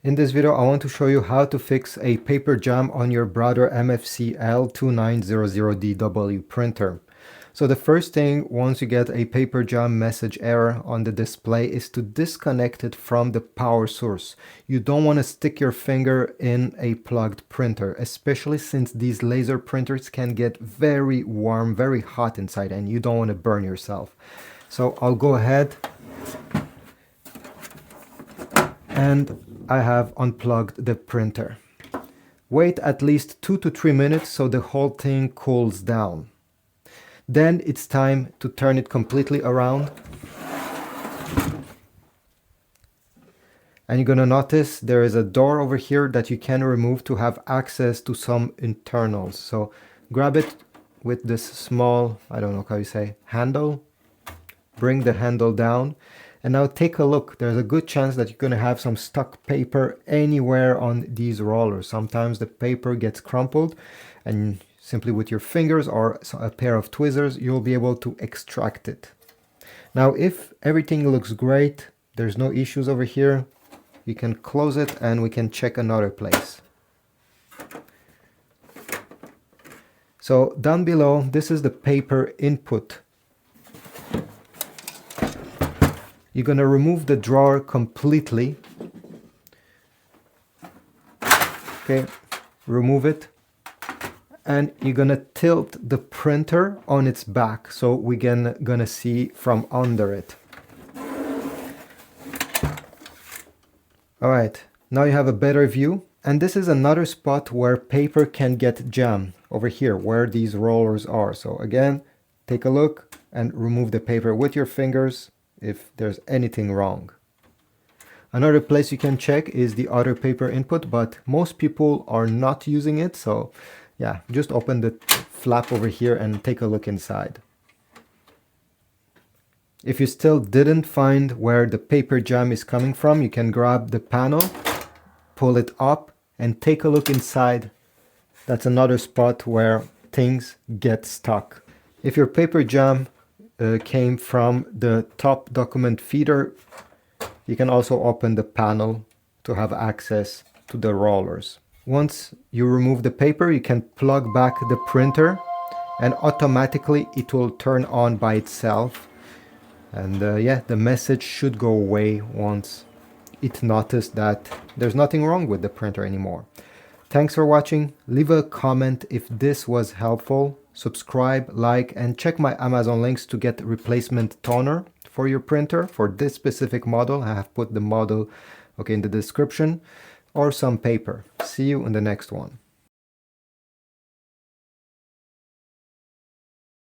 In this video, I want to show you how to fix a Paperjam on your Brother MFC-L2900DW printer. So the first thing, once you get a Paperjam message error on the display, is to disconnect it from the power source. You don't want to stick your finger in a plugged printer, especially since these laser printers can get very warm, very hot inside, and you don't want to burn yourself. So I'll go ahead and I have unplugged the printer. Wait at least 2 to 3 minutes so the whole thing cools down. Then it's time to turn it completely around. And you're gonna notice there is a door over here that you can remove to have access to some internals. So grab it with this small, I don't know how you say, handle. Bring the handle down. And now take a look. There's a good chance that you're going to have some stuck paper anywhere on these rollers. Sometimes the paper gets crumpled and simply with your fingers or a pair of tweezers, you'll be able to extract it. Now, if everything looks great, there's no issues over here, you can close it and we can check another place. So down below, this is the paper input. You're going to remove the drawer completely. Okay, remove it. And you're going to tilt the printer on its back so we're going to see from under it. All right, now you have a better view. And this is another spot where paper can get jammed, over here where these rollers are. So again, take a look and remove the paper with your fingers if there's anything wrong. Another place you can check is the other paper input, but most people are not using it. So yeah, just open the flap over here and take a look inside. If you still didn't find where the Paperjam is coming from, you can grab the panel, pull it up and take a look inside. That's another spot where things get stuck. If your Paperjam came from the top document feeder, you can also open the panel to have access to the rollers. Once you remove the paper, you can plug back the printer and automatically it will turn on by itself. And yeah, the message should go away once it noticed that there's nothing wrong with the printer anymore. Thanks for watching. Leave a comment if this was helpful. Subscribe, like, and check my Amazon links to get replacement toner for your printer for this specific model. I have put the model in the description, or some paper. See you in the next one.